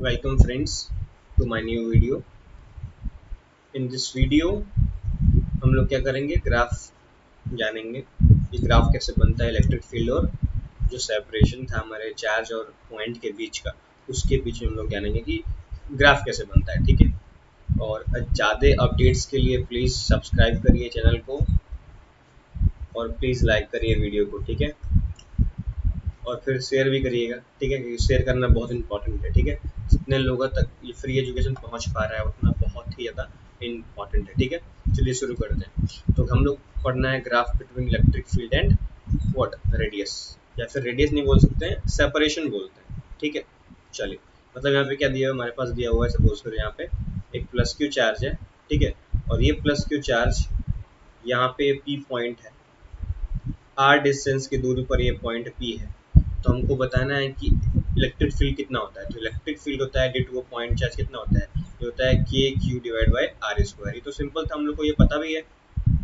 Welcome friends to my new video. In this video हम लोग क्या करेंगे, ग्राफ जानेंगे कि ग्राफ कैसे बनता है इलेक्ट्रिक फील्ड और जो सेपरेशन था हमारे चार्ज और पॉइंट के बीच का, उसके बीच में हम लोग जानेंगे कि ग्राफ कैसे बनता है। ठीक है, और ज़्यादा अपडेट्स के लिए प्लीज़ सब्सक्राइब करिए चैनल को और प्लीज़ लाइक करिए वीडियो को। ठीक है, और फिर शेयर भी करिएगा। ठीक है, क्योंकि शेयर करना बहुत इंपॉर्टेंट है। ठीक है, जितने लोगों तक ये फ्री एजुकेशन पहुंच पा रहा है उतना बहुत ही ज़्यादा इम्पॉर्टेंट है। ठीक है, चलिए शुरू करते हैं। तो हम लोग पढ़ना है graph between electric field and what radius, या फिर रेडियस नहीं बोल सकते हैं, सेपरेशन बोलते हैं। ठीक है, चलिए मतलब यहाँ पे क्या दिया है, हमारे पास दिया हुआ है, सपोज करो यहाँ पे एक प्लस क्यू चार्ज है। ठीक है, और ये प्लस क्यू चार्ज यहाँ पे पी पॉइंट है, आर डिस्टेंस की दूरी पर ये पॉइंट पी है। तो हमको बताना है कि इलेक्ट्रिक फील्ड कितना होता है। तो इलेक्ट्रिक फील्ड होता है ड्यू टू पॉइंट चार्ज कितना होता है, ये होता है के q divide by r square. ये तो सिंपल था, हम लोग को ये पता भी है।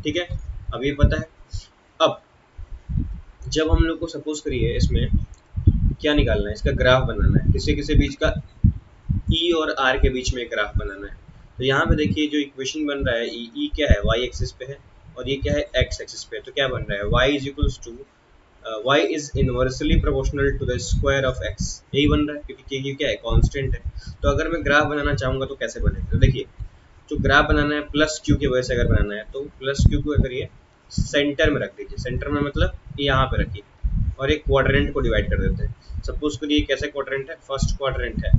ठीक है, अब ये पता है। अब जब हम लोग को सपोज करिए इसमें क्या निकालना है, इसका ग्राफ बनाना है, किसी किसी बीच का ई और आर के बीच में एक ग्राफ बनाना है। तो यहाँ पे देखिए जो इक्वेशन बन रहा है, ई क्या है, वाई एक्सिस पे है और ये क्या है, एक्स एक्सिस पे। तो क्या बन रहा है, y is equals to y is inversely proportional to the square of x। यही बन रहा है क्योंकि k क्या है, कांस्टेंट है। तो अगर मैं ग्राफ बनाना चाहूंगा तो कैसे बनेगा, तो देखिए जो ग्राफ बनाना है प्लस क्यू की वजह से अगर बनाना है तो प्लस क्यू को करिए सेंटर में रख दीजिए। सेंटर में मतलब यहाँ पे रखिए और एक क्वाड्रेंट को डिवाइड कर देते हैं। सपोज करिए कैसा क्वाड्रेंट है, फर्स्ट क्वाड्रेंट है,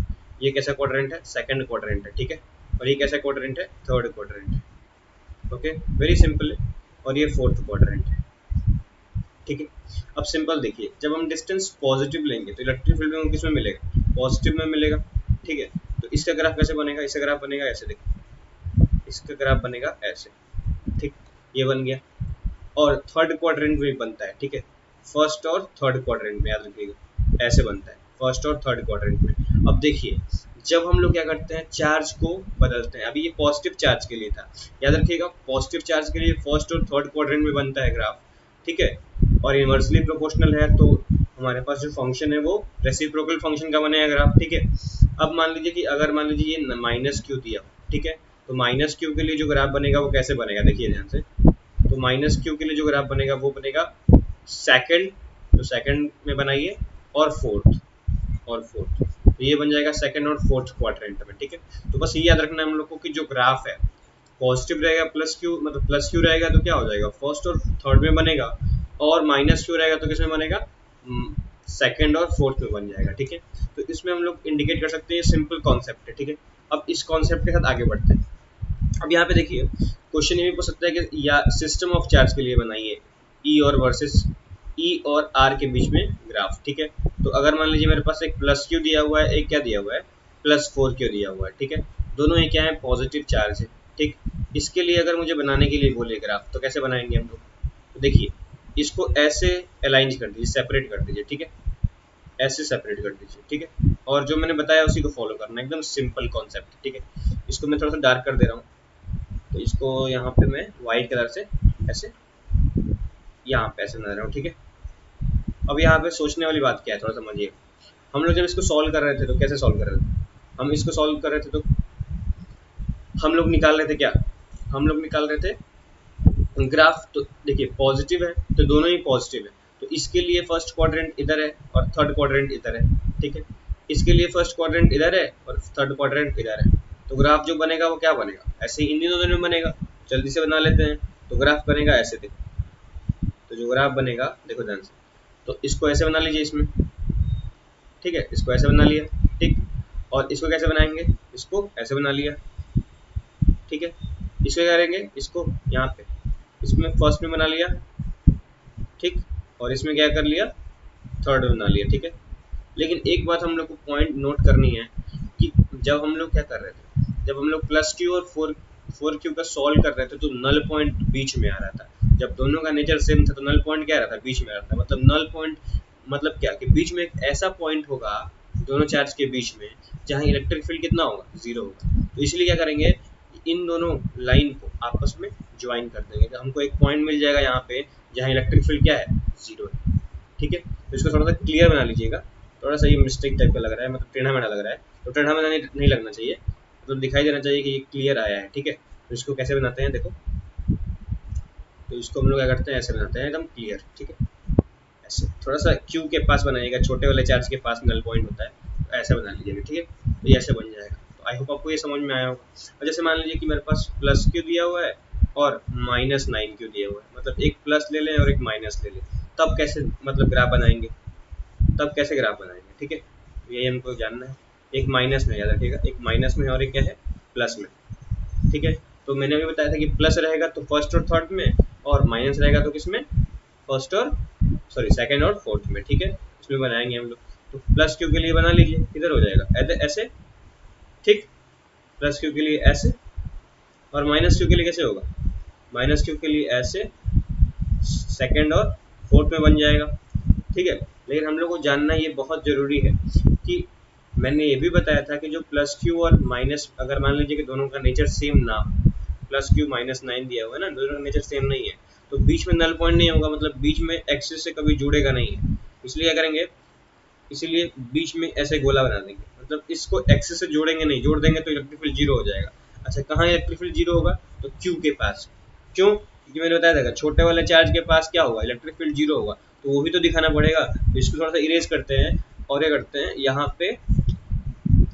ये कैसा क्वाड्रेंट है, सेकंड क्वाड्रेंट है। ठीक है, और ये कैसा क्वाड्रेंट है, थर्ड क्वाड्रेंट है। ओके, वेरी सिंपल है। और ये फोर्थ क्वाड्रेंट है। ठीक है, अब सिंपल देखिए, जब हम डिस्टेंस पॉजिटिव लेंगे तो इलेक्ट्रिक फील्ड में किस में मिलेगा, पॉजिटिव में मिलेगा। ठीक है, तो इसका ग्राफ कैसे बनेगा, इसका ग्राफ बनेगा ऐसे, देखिए इसका ग्राफ बनेगा ऐसे। ठीक, ये बन गया। और थर्ड क्वाड्रेंट में बनता है। ठीक है, फर्स्ट और थर्ड क्वाड्रेंट में याद रखिएगा ऐसे बनता है, फर्स्ट और थर्ड क्वाड्रेंट में। अब देखिए जब हम लोग क्या करते हैं, चार्ज को बदलते हैं। अभी ये पॉजिटिव चार्ज के लिए था, याद रखिएगा पॉजिटिव चार्ज के लिए फर्स्ट और थर्ड क्वाड्रेंट में बनता है ग्राफ। ठीक है, और इनवर्सली प्रोपोर्शनल है तो हमारे पास जो फंक्शन है वो रेसिप्रोकल फंक्शन का बनेगा ग्राफ। ठीक है, अब मान लीजिए कि अगर मान लीजिए ये माइनस क्यू दिया हो। ठीक है, तो माइनस क्यू के लिए जो ग्राफ बनेगा वो कैसे बनेगा, देखिए ध्यान से। तो माइनस क्यू के लिए जो ग्राफ बनेगा वो बनेगा सेकंड, तो सेकंड में बनाइए, और फोर्थ तो ये बन जाएगा सेकंड और फोर्थ क्वाड्रेंट में। ठीक है, तो बस ये याद रखना है हम लोग को कि जो ग्राफ है पॉजिटिव रहेगा प्लस क्यू, मतलब प्लस क्यू रहेगा तो क्या हो जाएगा, फर्स्ट और थर्ड में बनेगा, और माइनस क्यू रहेगा तो किस में बनेगा, सेकंड और फोर्थ में बन जाएगा। ठीक है, तो इसमें हम लोग इंडिकेट कर सकते हैं, सिंपल कॉन्सेप्ट है। ठीक है, अब इस कॉन्सेप्ट के साथ आगे बढ़ते हैं। अब यहाँ पे देखिए क्वेश्चन ये भी पूछ सकता है कि या सिस्टम ऑफ चार्ज के लिए बनाइए ई और वर्सेस ई और आर के बीच में ग्राफ। ठीक है, तो अगर मान लीजिए मेरे पास एक प्लस क्यू दिया हुआ है, एक क्या दिया हुआ है, प्लस फोर क्यू दिया हुआ है। ठीक है, दोनों ये क्या है, पॉजिटिव चार्ज है। ठीक, इसके लिए अगर मुझे बनाने के लिए बोले ग्राफ तो कैसे बनाएंगे हम लोग, तो देखिए इसको ऐसे अलाइन कर दीजिए, सेपरेट कर दीजिए। ठीक है, ऐसे सेपरेट कर दीजिए। ठीक है, और जो मैंने बताया उसी को फॉलो करना, एकदम सिंपल कॉन्सेप्ट। ठीक है, इसको मैं थोड़ा सा डार्क कर दे रहा हूँ, तो इसको यहाँ पे मैं वाइट कलर से ऐसे यहाँ पे ऐसे बना रहा हूँ। ठीक है, अब यहाँ पे सोचने वाली बात क्या है, थोड़ा समझिए। हम लोग जब इसको सॉल्व कर रहे थे तो कैसे सॉल्व कर रहे थे, हम इसको सॉल्व कर रहे थे तो हम लोग निकाल रहे थे क्या, हम लोग निकाल रहे थे ग्राफ। तो देखिए पॉजिटिव है तो दोनों ही पॉजिटिव है, तो इसके लिए फर्स्ट क्वाड्रेंट इधर है और थर्ड क्वाड्रेंट इधर है। ठीक है, इसके लिए फर्स्ट क्वाड्रेंट इधर है और थर्ड क्वाड्रेंट इधर है। तो ग्राफ जो बनेगा वो क्या बनेगा, ऐसे ही इन दोनों में बनेगा। जल्दी से बना लेते हैं। तो ग्राफ बनेगा ऐसे, देखो तो जो ग्राफ बनेगा देखो ध्यान से, तो इसको ऐसे बना लीजिए इसमें। ठीक है, इसको ऐसे बना लिया। ठीक, और इसको कैसे बनाएंगे, इसको ऐसे बना लिया। ठीक है, इसको क्या करेंगे, इसको यहाँ पे इसमें फर्स्ट में बना लिया। ठीक, और इसमें क्या कर लिया, थर्ड में बना लिया। ठीक है, लेकिन एक बात हम लोग को पॉइंट नोट करनी है कि जब हम लोग क्या कर रहे थे, जब हम लोग प्लस क्यू और फोर क्यू का सॉल्व कर रहे थे तो नल पॉइंट बीच में आ रहा था। जब दोनों का नेचर सेम था तो नल पॉइंट क्या आ रहा था, बीच में आ रहा था। मतलब नल पॉइंट मतलब क्या, कि बीच में एक ऐसा पॉइंट होगा दोनों चार्ज के बीच में जहाँ इलेक्ट्रिक फील्ड कितना होगा, जीरो होगा। तो इसलिए क्या करेंगे, इन दोनों लाइन को आपस में ज्वाइन कर देंगे, तो हमको एक पॉइंट मिल जाएगा यहाँ पे जहाँ इलेक्ट्रिक फील्ड क्या है, जीरो है। ठीक है, तो इसको थोड़ा सा क्लियर बना लीजिएगा। थोड़ा सा ये मिस्टेक टाइप का लग रहा है, मतलब टेढ़ा मेढ़ा लग रहा है, तो टेढ़ा मेढ़ा नहीं लगना चाहिए, मतलब दिखाई देना चाहिए कि ये क्लियर आया है। ठीक है, तो इसको कैसे बनाते हैं देखो, तो इसको हम लोग क्या करते हैं, ऐसे बनाते हैं एकदम क्लियर। ठीक है, ऐसे थोड़ा सा क्यू के पास बनाइएगा, छोटे वाले चार्ज के पास नल पॉइंट होता है, तो ऐसे बना लीजिएगा। ठीक है, तो ये ऐसे बन जाएगा। तो आई होप आपको ये समझ में आया होगा। और जैसे मान लीजिए कि मेरे पास प्लस क्यू दिया हुआ है और -9 क्यू दिया हुआ है, मतलब एक प्लस ले लें और एक माइनस ले लें, तब कैसे मतलब ग्राफ बनाएंगे, तब कैसे ग्राफ बनाएंगे। ठीक है, यही हमको जानना है। एक माइनस में, याद रखिएगा, एक माइनस में और एक क्या है, प्लस में। ठीक है, तो मैंने अभी बताया था कि प्लस रहेगा तो फर्स्ट और थर्ड में, और माइनस रहेगा तो किसमें, फर्स्ट और सॉरी सेकंड और फोर्थ में। ठीक है, इसमें बनाएंगे हम लोग। तो प्लस क्यू के लिए बना लीजिए, किधर हो जाएगा, ऐसे। ठीक, प्लस क्यू के लिए ऐसे, और माइनस क्यू के लिए कैसे होगा, माइनस क्यू के लिए ऐसे, सेकंड और फोर्थ में बन जाएगा। ठीक है, लेकिन हम लोग को जानना ये बहुत ज़रूरी है कि मैंने ये भी बताया था कि जो प्लस क्यू और माइनस, अगर मान लीजिए कि दोनों का नेचर सेम ना हो, प्लस क्यू -9 दिया हुआ है ना, दोनों का नेचर सेम नहीं है, तो बीच में नल पॉइंट नहीं होगा, मतलब बीच में एक्सिस से कभी जुड़ेगा नहीं है। इसलिए क्या करेंगे, इसीलिए बीच में ऐसे गोला बना देंगे, मतलब इसको एक्सिस से जोड़ेंगे नहीं, जोड़ देंगे तो इलेक्ट्रिक फील्ड जीरो हो जाएगा। अच्छा, कहाँ इलेक्ट्रिक फील्ड जीरो होगा, तो क्यू के पास। क्यों, क्योंकि मैंने बताया था छोटे वाले चार्ज के पास क्या होगा, इलेक्ट्रिक फील्ड जीरो होगा, तो वो भी तो दिखाना पड़ेगा। तो इसको थोड़ा सा इरेज करते हैं, और ये करते हैं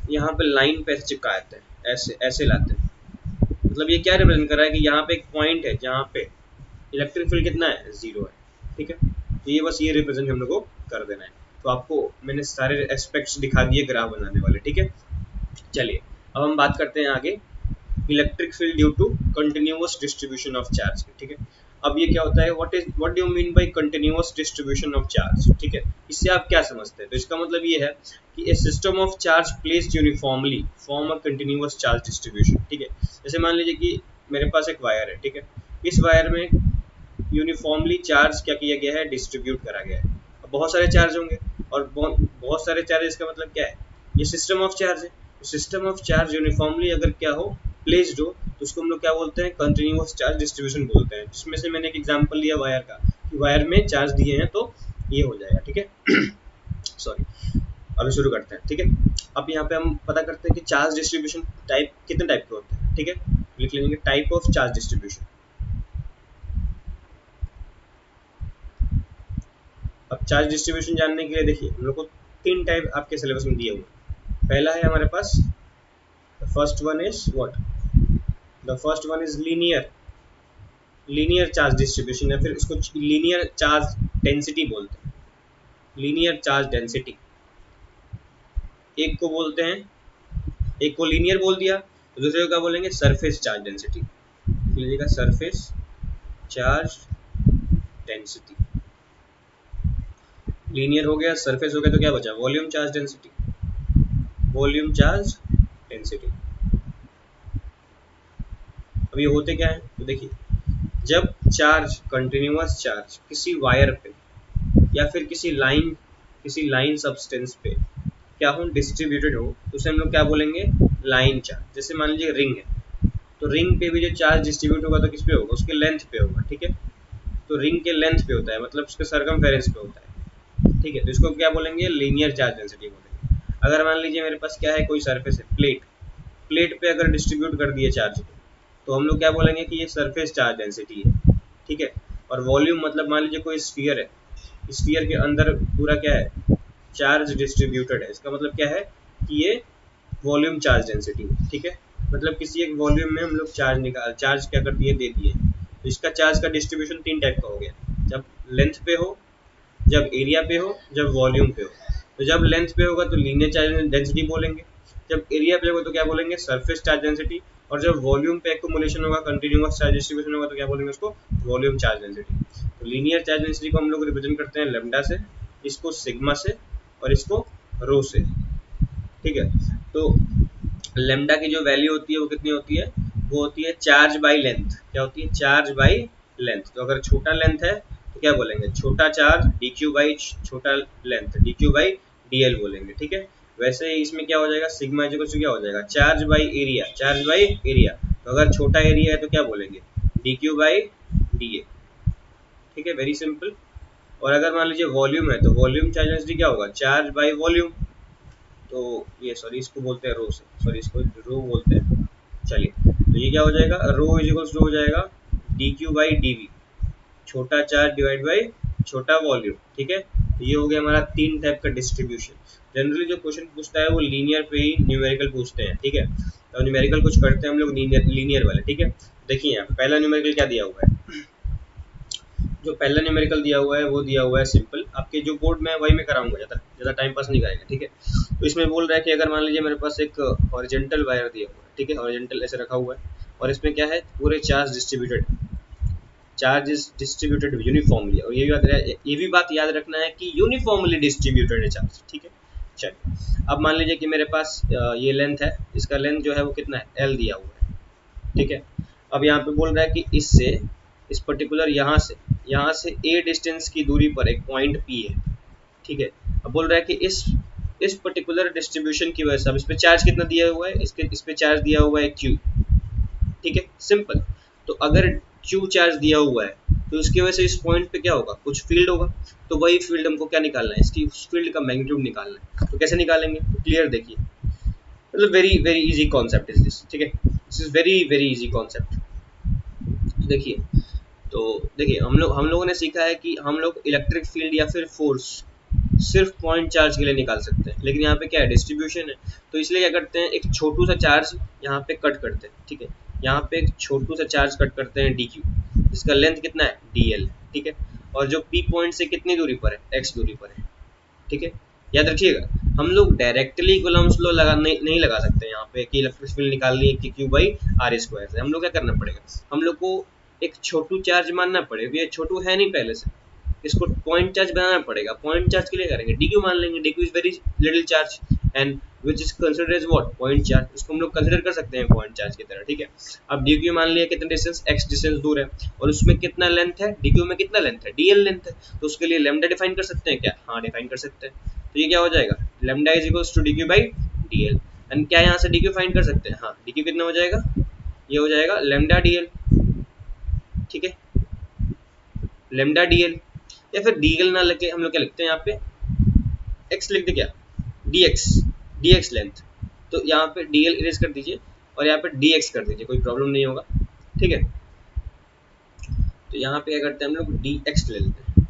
यहाँ पे लाइन पे ऐसे चिपका देते हैं, ऐसे ऐसे लाते हैं। मतलब ये क्या रिप्रेजेंट कर रहा है कि यहाँ पे एक पॉइंट है जहाँ पे इलेक्ट्रिक फील्ड कितना है, जीरो है। ठीक है, तो ये बस ये रिप्रेजेंट हम लोग को कर देना है। तो आपको मैंने सारे एस्पेक्ट्स दिखा दिए ग्राफ बनाने वाले। ठीक है, चलिए अब हम बात करते हैं आगे, electric field due to continuous distribution of charge. ठीक है, अब ये क्या होता है, what do you mean by continuous distribution of charge. ठीक है, इससे आप क्या समझते हैं, तो इसका मतलब ये है कि a system of charge placed uniformly form a continuous charge distribution. ठीक है, जैसे मान लीजिए कि मेरे पास एक वायर है। ठीक है, इस वायर में यूनिफॉर्मली चार्ज क्या किया गया है, डिस्ट्रीब्यूट करा गया है। अब बहुत सारे चार्ज होंगे, और बहुत सारे चार्ज का मतलब क्या है, ये सिस्टम ऑफ चार्ज है। सिस्टम ऑफ चार्ज यूनिफॉर्मली अगर क्या हो, प्लेस्ड हो, तो उसको हम लोग क्या बोलते हैं, कंटिन्यूअस चार्ज डिस्ट्रीब्यूशन बोलते हैं। जिसमें से मैंने एक एग्जांपल लिया वायर का, कि वायर में चार्ज दिए हैं तो ये हो जाएगा। ठीक है सॉरी, अभी शुरू करते हैं। ठीक है, अब यहाँ पे हम पता करते हैं कि चार्ज डिस्ट्रीब्यूशन टाइप कितने टाइप के होते हैं। ठीक है, लिख लेंगे टाइप ऑफ चार्ज डिस्ट्रीब्यूशन। अब चार्ज डिस्ट्रीब्यूशन जानने के लिए देखिए, हम लोग को तीन टाइप आपके सिलेबस में दिए हुए हैं। पहला है हमारे पास, the first one is what, the first one is linear, linear charge distribution, या फिर इसको लीनियर चार्ज डेंसिटी बोलते हैं, लीनियर चार्ज डेंसिटी एक को बोलते हैं। एक को लीनियर बोल दिया, तो दूसरे को क्या बोलेंगे, सरफेस चार्ज डेंसिटी। लीजिएगा सरफेस चार्ज डेंसिटी, लीनियर हो गया, सरफेस हो गया, तो क्या बचा, volume charge density, volume charge density. अब ये होते क्या है, तो देखिए, जब चार्ज कंटिन्यूअस चार्ज किसी वायर पे या फिर किसी लाइन सब्सटेंस पे क्या हो, डिस्ट्रीब्यूटेड हो, तो उसे हम लोग क्या बोलेंगे, लाइन चार्ज। जैसे मान लीजिए रिंग है, तो रिंग पे भी जो चार्ज डिस्ट्रीब्यूट होगा तो किस पे होगा, उसके लेंथ पे होगा। ठीक है, तो रिंग के लेंथ पे होता है, मतलब उसके सरकमफेरेंस पे होता है। ठीक है, तो इसको क्या बोलेंगे, लीनियर चार्ज डेंसिटी बोलेंगे। अगर मान लीजिए मेरे पास क्या है, कोई सरफेस है, प्लेट, प्लेट पे अगर डिस्ट्रीब्यूट कर दिए चार्ज को, तो हम लोग क्या बोलेंगे कि ये सरफेस चार्ज डेंसिटी है। ठीक है, और वॉल्यूम मतलब मान लीजिए कोई स्फीयर है, स्फीयर के अंदर पूरा क्या है, चार्ज डिस्ट्रीब्यूटेड है, इसका मतलब क्या है कि ये वॉल्यूम चार्ज डेंसिटी है। ठीक है, मतलब किसी एक वॉल्यूम में हम लोग चार्ज क्या कर दिए, दे दिए। तो इसका चार्ज का डिस्ट्रीब्यूशन तीन टाइप का हो गया, जब लेंथ पे हो, जब एरिया पे हो, जब वॉल्यूम पे हो। तो जब लेंथ पे होगा तो लीनियर चार्ज डेंसिटी बोलेंगे, जब एरिया पे होगा तो क्या बोलेंगे, सरफेस चार्ज डेंसिटी, और जब वॉल्यूम पे एक्यूमुलेशन होगा, कंटिन्यूअस चार्ज डिस्ट्रीब्यूशन होगा, तो क्या बोलेंगे उसको, वॉल्यूम चार्ज डेंसिटी। तो लीनियर चार्ज डेंसिटी को हम लोग रिप्रेजेंट करते हैं लेमडा से, इसको सिग्मा से, और इसको रो से। ठीक है, तो लेमडा की जो वैल्यू होती है वो कितनी होती है, वो होती है चार्ज बाई लेंथ। क्या होती है, चार्ज बाई लेंथ। तो अगर छोटा लेंथ है तो क्या बोलेंगे, छोटा चार्ज डी क्यू बाई छोटा length, D q by d L बोलेंगे। ठीक है, वैसे ही इसमें क्या हो जाएगा, सिग्मा इक्वल टू क्या हो जाएगा, charge by area, charge by area. तो अगर छोटा एरिया है तो क्या बोलेंगे, D q by D A. ठीक है, वेरी सिंपल। और अगर मान लीजिए वॉल्यूम है तो वॉल्यूम चार्ज डेंसिटी क्या होगा, चार्ज बाय वॉल्यूम। तो ये सॉरी इसको बोलते हैं रो से, सॉरी इसको रो बोलते हैं। चलिए तो ये क्या हो जाएगा, रो इज इक्वल्स टू हो जाएगा d q by d v, छोटा चार्ज डिवाइड बाई छोटा वॉल्यूम। ठीक है, तो ये हो गया हमारा तीन टाइप का डिस्ट्रीब्यूशन। जनरली जो क्वेश्चन पूछता है वो लीनियर पे ही न्यूमेरिकल पूछते हैं। ठीक है, तो न्यूमेरिकल कुछ करते हैं हम लोग लीनियर वाले। ठीक है, देखिए यहाँ पहला न्यूमेरिकल क्या दिया हुआ है, जो पहला न्यूमेरिकल दिया हुआ है वो दिया हुआ है सिंपल, आपके जो बोर्ड में है वही मैं कराऊंगा, ज़्यादा टाइम पास नहीं करेंगे। ठीक है, तो इसमें बोल रहा है कि अगर मान लीजिए मेरे पास एक हॉरिजेंटल वायर दिया हुआ है, ठीक है, हॉरिजेंटल ऐसे रखा हुआ है, और इसमें क्या है, पूरे charge distributed, charge is distributed uniformly, और ये भी बात याद रखना है कि यूनिफॉर्मली डिस्ट्रीब्यूटेड है चार्ज। ठीक है, चलिए अब मान लीजिए कि मेरे पास ये लेंथ है, इसका लेंथ जो है वो कितना है, एल दिया हुआ है। ठीक है, अब यहाँ पे बोल रहा है कि इससे इस पर्टिकुलर यहाँ से ए डिस्टेंस की दूरी पर एक पॉइंट पी है। ठीक है, अब बोल रहा है कि इस पर्टिकुलर डिस्ट्रीब्यूशन की वजह से, अब इस पे चार्ज कितना दिया हुआ है, इस पे चार्ज दिया हुआ है क्यू। ठीक है, सिंपल। तो अगर क्यू चार्ज दिया हुआ है तो उसकी वजह से इस पॉइंट पे क्या होगा, कुछ फील्ड होगा। तो वही फील्ड हमको क्या निकालना है, इसकी उस फील्ड का मैग्नीट्यूड निकालना है। तो कैसे निकालेंगे, तो क्लियर देखिए, मतलब very very easy concept is this. ठीक है, this is very very easy concept. देखिए, तो देखिए हम लोगों ने सीखा है कि हम लोग इलेक्ट्रिक फील्ड या फिर फोर्स सिर्फ पॉइंट चार्ज के लिए निकाल सकते हैं, लेकिन यहाँ पे क्या है, डिस्ट्रीब्यूशन है। तो इसलिए क्या करते हैं, एक छोटू सा चार्ज यहाँ पे कट करते हैं। ठीक है, यहाँ पे एक छोटू सा चार्ज कट करते हैं डी क्यू, इसका लेंथ कितना है, डी एल। ठीक है, और जो पी पॉइंट से कितनी दूरी पर है, एक्स दूरी पर है। ठीक है, याद रखिएगा, हम लोग डायरेक्टली कूलम्ब्स लॉ लगा नहीं लगा सकते यहाँ पे कि इलेक्ट्रिक फील्ड निकालनी है कि क्यू बाई आर स्क्वायर से। हम लोग क्या करना पड़ेगा, हम लोग को एक छोटू चार्ज मानना पड़ेगा, ये छोटू है नहीं पहले से, इसको पॉइंट चार्ज बनाना पड़ेगा। पॉइंट चार्ज के लिए करेंगे डी क्यू मान लेंगे, d q is very little charge and which is considered as what, point charge, इसको हम लोग कंसिडर कर सकते हैं पॉइंट चार्ज की तरह। ठीक है, अब डी क्यू मान लिया कितना डिस्टेंस, एक्स डिस्टेंस दूर है, और उसमें कितना लेंथ है, डी क्यू में कितना लेंथ है, डी एल लेंथ है, तो उसके लिए लेमडा डिफाइन कर सकते हैं क्या, हाँ डिफाइन कर सकते हैं। तो ये क्या हो जाएगा, lambda is equals to d q by d l. And क्या यहाँ से डी क्यू फाइंड कर सकते हैं, हाँ डी क्यू कितना हो जाएगा, ये हो जाएगा लेमडा डी एल। ठीक है, लेमडा डी एल, या फिर डी एल ना लेके हम लोग क्या लिखते हैं यहाँ पे, एक्स लिख दे क्या, D x, D x length. तो यहाँ पे डी एल इरेज कर दीजिए और यहाँ पे डी एक्स कर दीजिए, कोई प्रॉब्लम नहीं होगा। ठीक है, तो यहाँ पे क्या करते हैं हम लोग, डी एक्स ले लेते हैं,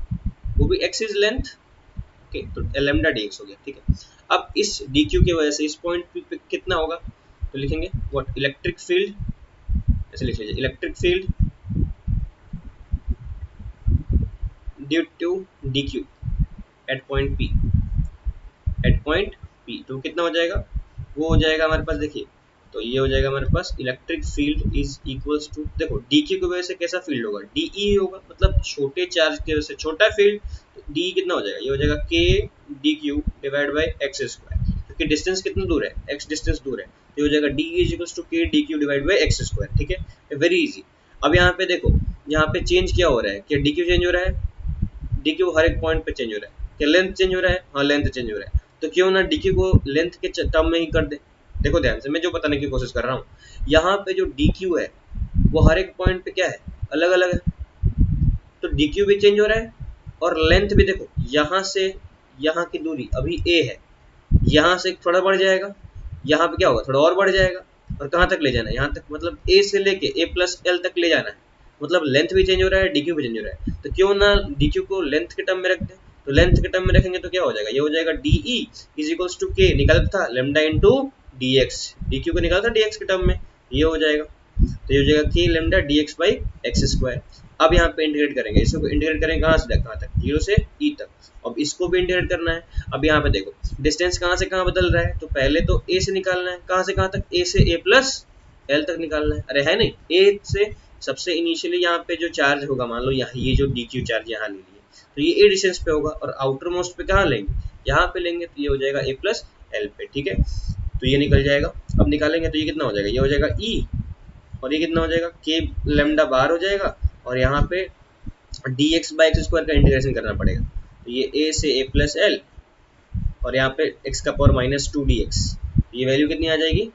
वो भी एक्स इज लेंथ। ओके, तो लेमडा डी एक्स हो गया। ठीक है, अब इस डी क्यू की वजह से इस पॉइंट पे कितना होगा, तो लिखेंगे व्हाट, इलेक्ट्रिक फील्ड, ऐसे लिख लीजिए, electric field due to d q at point p, at point p, तो कितना हो जाएगा, वो हो जाएगा हमारे पास, देखिए तो ये हो जाएगा हमारे पास, electric field is equals to, देखो डी क्यू की वजह से कैसा फील्ड होगा, डी ई होगा, मतलब छोटे चार्ज की वजह से छोटा फील्ड। तो डी कितना हो जाएगा, ये हो जाएगा के D Q divide by x square, क्योंकि डिस्टेंस कितना दूर है, एक्स डिस्टेंस दूर है, तो ये हो जाएगा डी इज इक्वल्स टू के D Q divide by x square. ठीक है, वेरी इजी। अब यहाँ पे देखो, यहाँ पे चेंज क्या हो रहा है, क्या डी क्यू चेंज हो रहा है, डी क्यू हर एक पॉइंट पे चेंज हो रहा है, क्या लेंथ चेंज हो रहा है, हाँ लेंथ चेंज हो रहा है, तो क्यों ना डी क्यू को लेंथ के टर्म में ही कर दे। देखो ध्यान से, मैं जो बताने की कोशिश कर रहा हूँ, यहाँ पे जो डी क्यू है वो हर एक पॉइंट पे क्या है, अलग अलग है, तो डी क्यू भी चेंज हो रहा है, और लेंथ भी देखो, यहाँ से यहाँ की दूरी अभी ए है, यहाँ से थोड़ा बढ़ जाएगा, यहाँ पे क्या होगा, थोड़ा और बढ़ जाएगा, और कहाँ तक ले जाना है, यहाँ तक, मतलब ए से लेके ए प्लस एल तक ले जाना है, मतलब लेंथ भी चेंज हो रहा है, डी क्यू भी चेंज हो रहा है, तो क्यों ना डी क्यू को लेंथ के टर्म में रख दें। तो लेंथ के टर्म में रखेंगे तो क्या हो जाएगा, ये हो जाएगा d e is equals to k, निकाला था lambda into d x, d q को निकाला था डी एक्स के टर्म में, ये हो जाएगा, तो ये हो जाएगा के lambda D x by x square. अब यहाँ पे इंटीग्रेट करेंगे, इसको इंटीग्रेट करेंगे कहाँ से कहाँ तक, जीरो से ई तक, अब इसको भी इंटीग्रेट करना है। अब यहाँ पे देखो डिस्टेंस कहाँ से कहाँ बदल रहा है, तो पहले तो ए से निकालना है, कहाँ से कहाँ तक, ए से ए प्लस एल तक निकालना है, अरे है नहीं, ए से सबसे इनिशियली यहाँ पे जो चार्ज होगा, मान लो यहाँ ये जो डी क्यू चार्ज यहाँ ले लिए, तो ये ए डिस्टेंस पे होगा, और आउटर मोस्ट पे कहाँ लेंगे, यहाँ पे लेंगे, तो ये हो जाएगा ए प्लस एल पे। ठीक है, तो ये निकल जाएगा, अब निकालेंगे तो ये कितना हो जाएगा, ये हो जाएगा ई, और ये कितना हो जाएगा, के लेमडा बाहर हो जाएगा, और यहाँ पे D x by x square का इंटीग्रेशन करना पड़ेगा, तो ये ए से ए प्लस एल, और यहाँ पे एक्स का power minus two D x, ये वैल्यू कितनी आ जाएगी,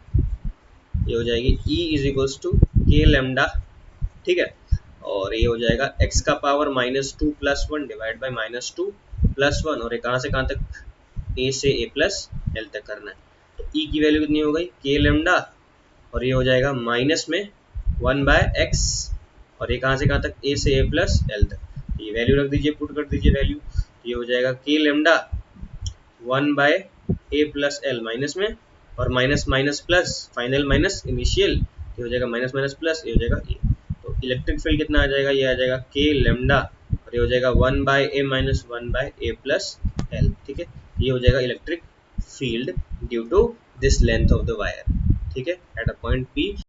ये हो जाएगी ई इज इक्वल्स टू के लेमडा। ठीक है, और ये हो जाएगा x का पावर -2 + 1 डिवाइड बाई -2 + 1, और ये कहाँ से कहाँ तक, a से a प्लस l तक करना है। तो e की वैल्यू कितनी हो गई, k लेमडा, और ये हो जाएगा माइनस में 1/x, और ये कहाँ से कहाँ तक, a से a प्लस l तक। ये वैल्यू रख दीजिए, पुट कर दीजिए वैल्यू, ये हो जाएगा k lambda 1/a plus l minus में, और minus minus plus, final minus initial, ये हो जाएगा माइनस माइनस प्लस, ये हो जाएगा ए। तो इलेक्ट्रिक फील्ड कितना आ जाएगा, ये आ जाएगा k लेमडा, और ये हो जाएगा 1/a minus 1/a plus l। ठीक है, ये हो जाएगा electric field due to this length of the wire. ठीक है, एट अ पॉइंट P